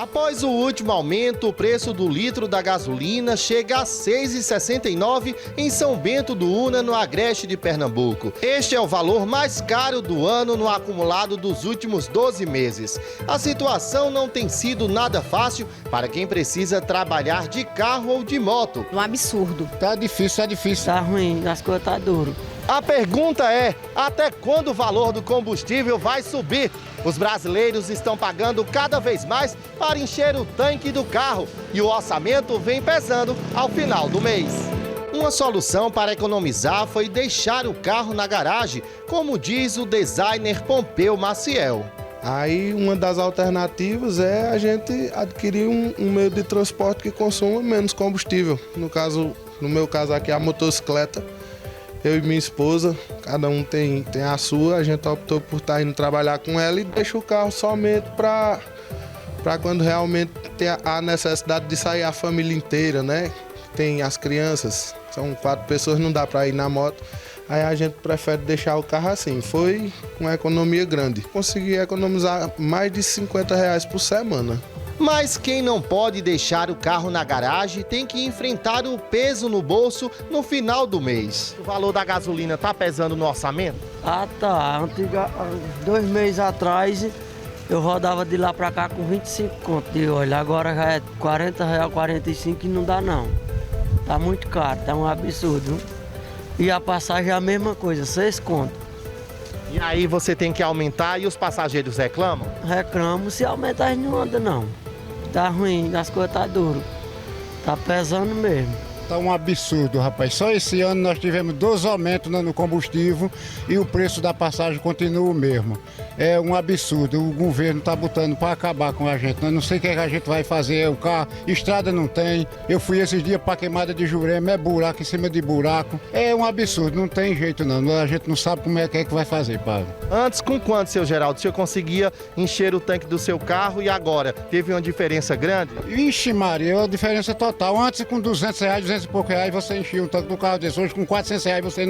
Após o último aumento, o preço do litro da gasolina chega a R$ 6,69 em São Bento do Una, no Agreste de Pernambuco. Este é o valor mais caro do ano no acumulado dos últimos 12 meses. A situação não tem sido nada fácil para quem precisa trabalhar de carro ou de moto. Um absurdo. Tá difícil. Tá ruim, as coisas tá duro. A pergunta é, até quando o valor do combustível vai subir? Os brasileiros estão pagando cada vez mais para encher o tanque do carro e o orçamento vem pesando ao final do mês. Uma solução para economizar foi deixar o carro na garagem, como diz o designer Pompeu Maciel. Aí uma das alternativas é a gente adquirir um meio de transporte que consuma menos combustível. No meu caso aqui, a motocicleta. Eu e minha esposa, cada um tem a sua, a gente optou por estar indo trabalhar com ela e deixa o carro somente para quando realmente tem a necessidade de sair a família inteira, né? Tem as crianças, são 4 pessoas, não dá para ir na moto, aí a gente prefere deixar o carro assim. Foi uma economia grande, consegui economizar mais de R$50 por semana. Mas quem não pode deixar o carro na garagem tem que enfrentar o peso no bolso no final do mês. O valor da gasolina está pesando no orçamento? Ah, tá. 2 meses atrás eu rodava de lá pra cá com 25 conto de óleo. Agora já é R$40, 45 e não dá não. Tá muito caro, tá um absurdo. E a passagem é a mesma coisa, 6 conto. E aí você tem que aumentar e os passageiros reclamam? Reclamo, se aumentar não anda não. Tá ruim, as coisas tá duro. Tá pesando mesmo. Tá um absurdo, rapaz. Só esse ano nós tivemos 2 aumentos no combustível e o preço da passagem continua o mesmo. É um absurdo. O governo tá botando para acabar com a gente. Eu não sei o que a gente vai fazer. O carro, estrada não tem. Eu fui esses dias para Queimada de Jurema, é buraco em cima de buraco. É um absurdo, não tem jeito não. A gente não sabe como é que vai fazer, Pablo. Antes, com quanto, seu Geraldo? O senhor conseguia encher o tanque do seu carro e agora? Teve uma diferença grande? Ixi, Maria, é uma diferença total. Antes, com R$200, R$200 e pouco você enchia o tanque do carro desse. Hoje, com R$400 você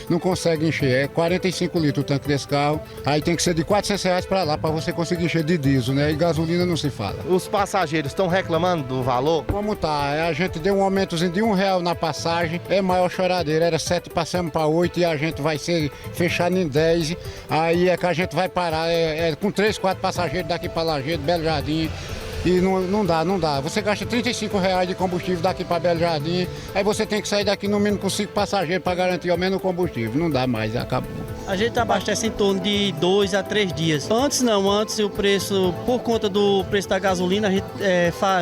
não consegue encher. É 45 litros o tanque desse carro. Aí tem que ser de R$400 para lá, para você conseguir encher de diesel, né? E gasolina não se fala. Os passageiros estão reclamando do valor? Como tá? A gente deu um aumentozinho de R$1 na passagem. É maior choradeira. Era 7, passamos para 8 e a gente vai ser fechado em 10. Aí é que a gente vai parar. Com 3, 4 passageiros daqui para Lajeado, Belo Jardim. E não dá. Você gasta R$35 de combustível daqui para Belo Jardim, aí você tem que sair daqui no mínimo com 5 passageiros para garantir ao menos o combustível. Não dá mais, acabou. A gente abastece em torno de 2 a 3 dias. Antes o preço, por conta do preço da gasolina, a gente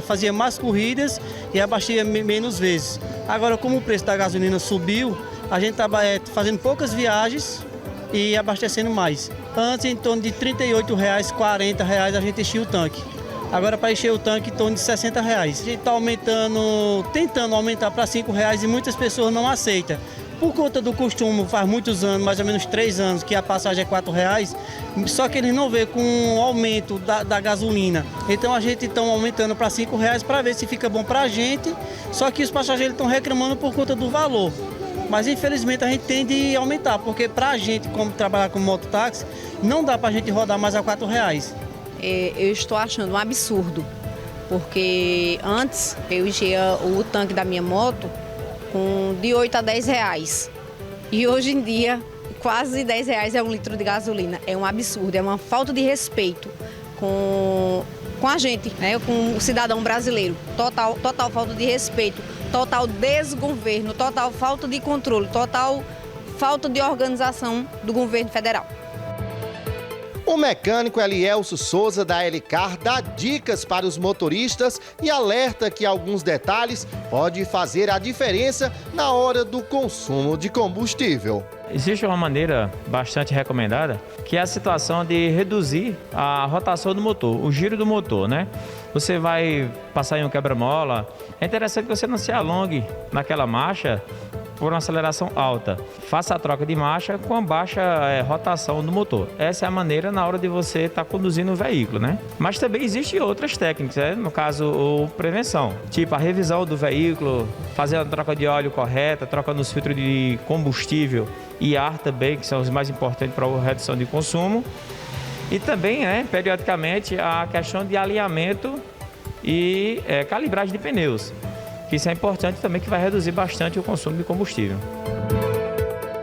fazia mais corridas e abastecia menos vezes. Agora, como o preço da gasolina subiu, a gente está fazendo poucas viagens e abastecendo mais. Antes, em torno de R$38, R$40 a gente enchia o tanque. Agora, para encher o tanque, em torno de R$60. A gente está tentando aumentar para R$5 e muitas pessoas não aceitam. Por conta do costume, faz muitos anos, mais ou menos 3 anos, que a passagem é R$4, só que eles não vê com o aumento da gasolina. Então a gente está aumentando para R$5 para ver se fica bom para a gente, só que os passageiros estão reclamando por conta do valor. Mas infelizmente a gente tem de aumentar, porque para a gente, como trabalhar com mototáxi, não dá para a gente rodar mais a R$4. Eu estou achando um absurdo, porque antes eu enchia o tanque da minha moto de R$8 a R$10. E hoje em dia, quase R$10 é 1 litro de gasolina. É um absurdo, é uma falta de respeito com a gente, né? Com o cidadão brasileiro. Total falta de respeito, total desgoverno, total falta de controle, total falta de organização do governo federal. O mecânico Elielso Souza da Helicar dá dicas para os motoristas e alerta que alguns detalhes podem fazer a diferença na hora do consumo de combustível. Existe uma maneira bastante recomendada, que é a situação de reduzir a rotação do motor, o giro do motor, né? Você vai passar em um quebra-mola, é interessante que você não se alongue naquela marcha por uma aceleração alta. Faça a troca de marcha com a baixa rotação do motor. Essa é a maneira na hora de você estar conduzindo o veículo, né? Mas também existem outras técnicas, né? No caso, prevenção. Tipo a revisão do veículo, fazer a troca de óleo correta, troca nos filtros de combustível e ar também, que são os mais importantes para a redução de consumo. E também, periodicamente, a questão de alinhamento e calibragem de pneus. Isso é importante também, que vai reduzir bastante o consumo de combustível.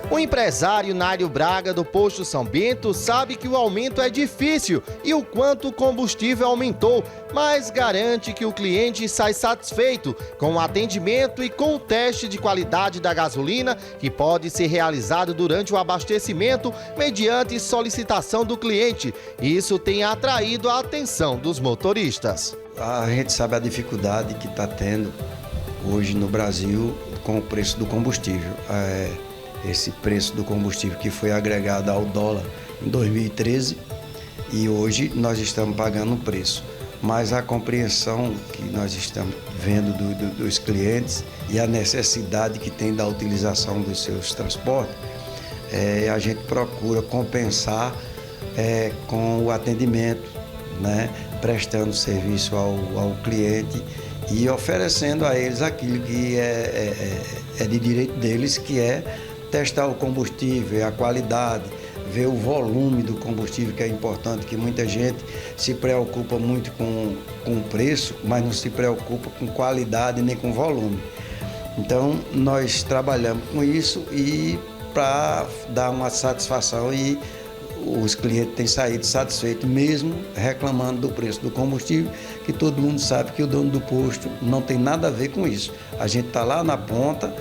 O empresário Nário Braga, do Posto São Bento, sabe que o aumento é difícil e o quanto o combustível aumentou, mas garante que o cliente sai satisfeito com o atendimento e com o teste de qualidade da gasolina, que pode ser realizado durante o abastecimento mediante solicitação do cliente. Isso tem atraído a atenção dos motoristas. A gente sabe a dificuldade que está tendo hoje no Brasil com o preço do combustível. Esse preço do combustível que foi agregado ao dólar em 2013 e hoje nós estamos pagando um preço. Mas a compreensão que nós estamos vendo dos clientes e a necessidade que tem da utilização dos seus transportes, a gente procura compensar com o atendimento, né? Prestando serviço ao cliente e oferecendo a eles aquilo que é de direito deles, que é testar o combustível, a qualidade, ver o volume do combustível, que é importante, que muita gente se preocupa muito com o preço, mas não se preocupa com qualidade nem com volume. Então, nós trabalhamos com isso e para dar uma satisfação, e os clientes têm saído satisfeitos, mesmo reclamando do preço do combustível, que todo mundo sabe que o dono do posto não tem nada a ver com isso. A gente está lá na ponta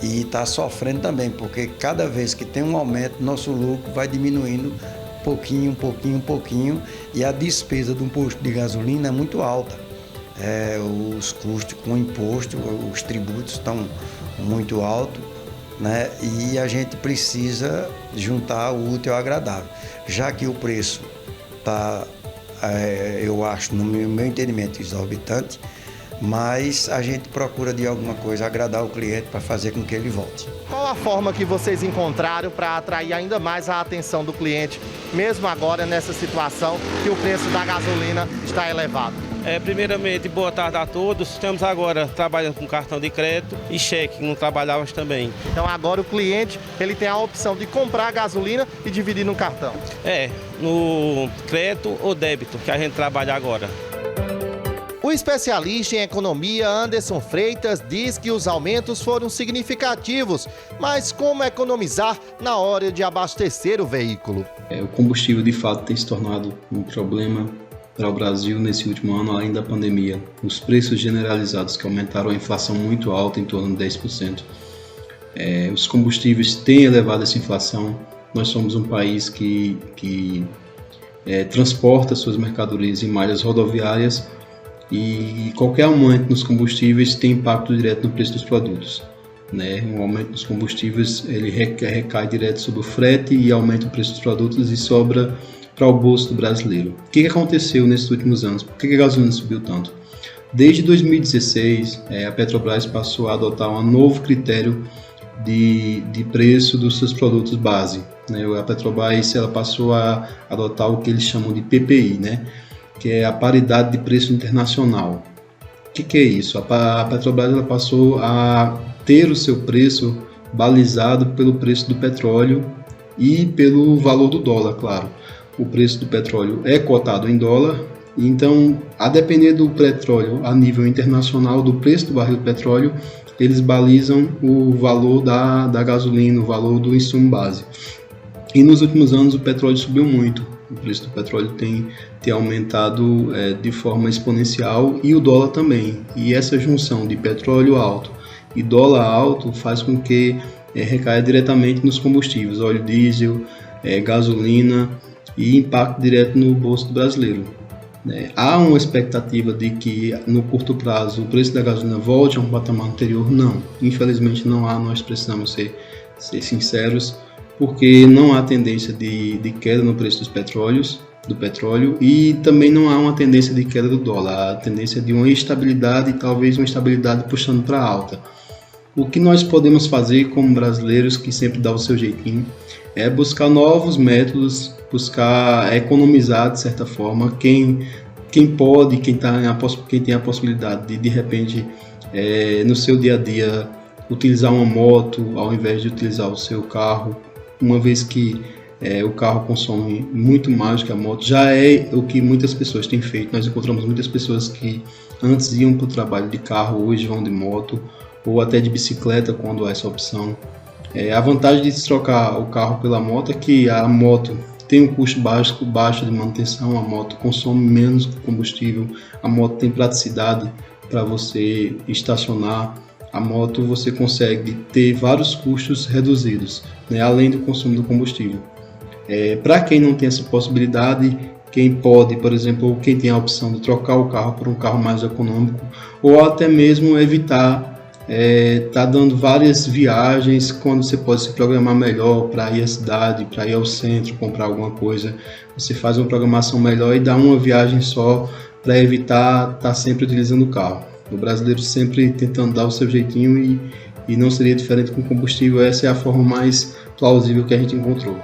e está sofrendo também, porque cada vez que tem um aumento, nosso lucro vai diminuindo pouquinho, e a despesa de um posto de gasolina é muito alta. Os custos com imposto, os tributos estão muito altos, né? E a gente precisa juntar o útil ao agradável. Já que o preço está, eu acho, no meu entendimento, exorbitante, mas a gente procura de alguma coisa agradar o cliente para fazer com que ele volte. Qual a forma que vocês encontraram para atrair ainda mais a atenção do cliente, mesmo agora nessa situação que o preço da gasolina está elevado? Primeiramente, boa tarde a todos. Estamos agora trabalhando com cartão de crédito e cheque, não trabalhávamos também. Então agora o cliente ele tem a opção de comprar gasolina e dividir no cartão? No crédito ou débito, que a gente trabalha agora. O especialista em economia Anderson Freitas diz que os aumentos foram significativos, mas como economizar na hora de abastecer o veículo? O combustível de fato tem se tornado um problema para o Brasil nesse último ano, além da pandemia. Os preços generalizados que aumentaram a inflação muito alta, em torno de 10%. Os combustíveis têm elevado essa inflação. Nós somos um país que transporta suas mercadorias em malhas rodoviárias, e qualquer aumento nos combustíveis tem impacto direto no preço dos produtos, né? Um aumento dos combustíveis ele recai direto sobre o frete e aumenta o preço dos produtos e sobra para o bolso do brasileiro. O que aconteceu nesses últimos anos? Por que a gasolina subiu tanto? Desde 2016, a Petrobras passou a adotar um novo critério de preço dos seus produtos base, né? A Petrobras ela passou a adotar o que eles chamam de PPI, né? Que é a paridade de preço internacional. O que é isso? A Petrobras ela passou a ter o seu preço balizado pelo preço do petróleo e pelo valor do dólar, claro. O preço do petróleo é cotado em dólar, então, a depender do petróleo a nível internacional, do preço do barril de petróleo, eles balizam o valor da gasolina, o valor do insumo base. E nos últimos anos o petróleo subiu muito. O preço do petróleo tem aumentado de forma exponencial e o dólar também. E essa junção de petróleo alto e dólar alto faz com que recaia diretamente nos combustíveis, óleo diesel, gasolina, e impacto direto no bolso do brasileiro. Há uma expectativa de que no curto prazo o preço da gasolina volte a um patamar anterior? Não, infelizmente não há, nós precisamos ser sinceros, porque não há tendência de queda no preço do petróleo e também não há uma tendência de queda do dólar, há a tendência de uma estabilidade e talvez uma estabilidade puxando para alta. O que nós podemos fazer como brasileiros, que sempre dá o seu jeitinho, é buscar novos métodos, buscar economizar de certa forma. Quem pode, quem tem a possibilidade de repente, no seu dia a dia, utilizar uma moto ao invés de utilizar o seu carro, uma vez que o carro consome muito mais do que a moto, já é o que muitas pessoas têm feito. Nós encontramos muitas pessoas que antes iam para o trabalho de carro, hoje vão de moto ou até de bicicleta quando há essa opção. A vantagem de se trocar o carro pela moto é que a moto tem um custo baixo de manutenção, a moto consome menos combustível, a moto tem praticidade para você estacionar, a moto você consegue ter vários custos reduzidos, né, além do consumo do combustível. Para quem não tem essa possibilidade, quem pode, por exemplo, quem tem a opção de trocar o carro por um carro mais econômico, ou até mesmo evitar tá dando várias viagens, quando você pode se programar melhor para ir à cidade, para ir ao centro, comprar alguma coisa, você faz uma programação melhor e dá uma viagem só para evitar estar sempre utilizando o carro. O brasileiro sempre tentando dar o seu jeitinho e não seria diferente com combustível. Essa é a forma mais plausível que a gente encontrou.